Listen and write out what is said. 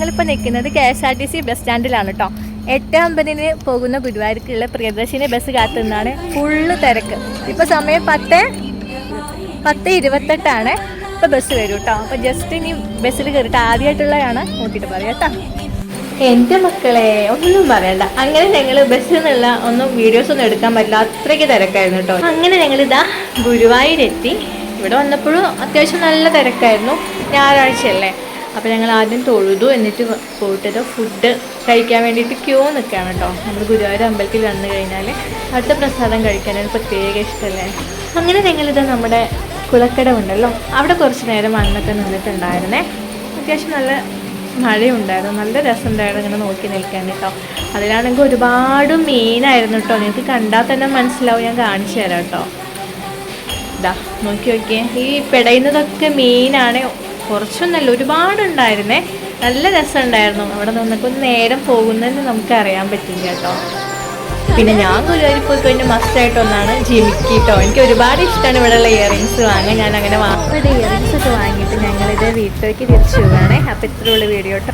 ഞങ്ങളിപ്പോൾ നിൽക്കുന്നത് KSRTC bus സ്റ്റാൻഡിലാണ് കേട്ടോ. 8:50 പോകുന്ന ഗുരുവായൂർക്കുള്ള പ്രിയദർശിനി ബസ് കാത്തുനിന്നാണ് ഫുള്ള് തിരക്ക്. ഇപ്പോൾ സമയം 10:28 ഇപ്പോൾ ബസ് വരും കേട്ടോ. അപ്പോൾ ജസ്റ്റ് ഇനി ബസ്സിൽ കയറിയിട്ട് ആദ്യമായിട്ടുള്ളതാണ് നോക്കിയിട്ട് പറയാം കേട്ടോ. എൻ്റെ മക്കളെ ഒന്നും പറയണ്ട. അങ്ങനെ ഞങ്ങൾ ബസ്സിൽ നിന്നുള്ള വീഡിയോസൊന്നും എടുക്കാൻ പറ്റില്ല, അത്രയ്ക്ക് തിരക്കായിരുന്നു കേട്ടോ. അങ്ങനെ ഞങ്ങളിതാ ഗുരുവായൂരെത്തി. ഇവിടെ വന്നപ്പോഴും അത്യാവശ്യം നല്ല തിരക്കായിരുന്നു, ഞായറാഴ്ചയല്ലേ. അപ്പോൾ ഞങ്ങൾ ആദ്യം തൊഴുതു, എന്നിട്ട് പോയിട്ട് ഫുഡ് കഴിക്കാൻ വേണ്ടിയിട്ട് ക്യൂ നിൽക്കുകയാണ് കേട്ടോ. നമ്മൾ ഗുരുവായൂർ അമ്പലത്തിൽ വന്നു കഴിഞ്ഞാൽ അടുത്ത പ്രസാദം കഴിക്കാനൊരു പ്രത്യേക ഇഷ്ടമല്ലേ. അങ്ങനെ ഞങ്ങളിത് നമ്മുടെ കുളക്കട ഉണ്ടല്ലോ, അവിടെ കുറച്ച് നേരം അങ്ങനത്തെ നിന്നിട്ടുണ്ടായിരുന്നേ. അത്യാവശ്യം നല്ല മഴയുണ്ടായിരുന്നു, നല്ല രസമുണ്ടായിരുന്നു ഇങ്ങനെ നോക്കി നിൽക്കാൻ കേട്ടോ. അതിലാണെങ്കിൽ ഒരുപാട് മീനായിരുന്നു കേട്ടോ. നിങ്ങൾക്ക് കണ്ടാൽ തന്നെ മനസ്സിലാവും, ഞാൻ കാണിച്ചു തരാം കേട്ടോ. ഇതാ നോക്കി നോക്കിയേ, ഈ പിടയുന്നതൊക്കെ മീനാണ്. കുറച്ചൊന്നല്ല, ഒരുപാടുണ്ടായിരുന്നേ. നല്ല രസമുണ്ടായിരുന്നു. അവിടെ നിന്നൊക്കെ നേരം പോകുന്നതെന്ന് നമുക്ക് അറിയാൻ പറ്റില്ല കേട്ടോ. പിന്നെ ഞാൻ ഗുരുവായൂർ പോയി കഴിഞ്ഞാൽ മസ്റ്റായിട്ടൊന്നാണ് ജിമിക്കി കേട്ടോ. എനിക്ക് ഒരുപാട് ഇഷ്ടമാണ് ഇവിടെയുള്ള ഇയറിങ്സ് വാങ്ങാൻ. ഞാൻ അങ്ങനെ ഇയറിങ്സ് ഒക്കെ വാങ്ങിയിട്ട് ഞങ്ങളിത് വീട്ടിലേക്ക് തിരിച്ചു പോവുകയാണേ. അപ്പോൾ ഇത്രയുള്ള വീഡിയോ കേട്ടോ.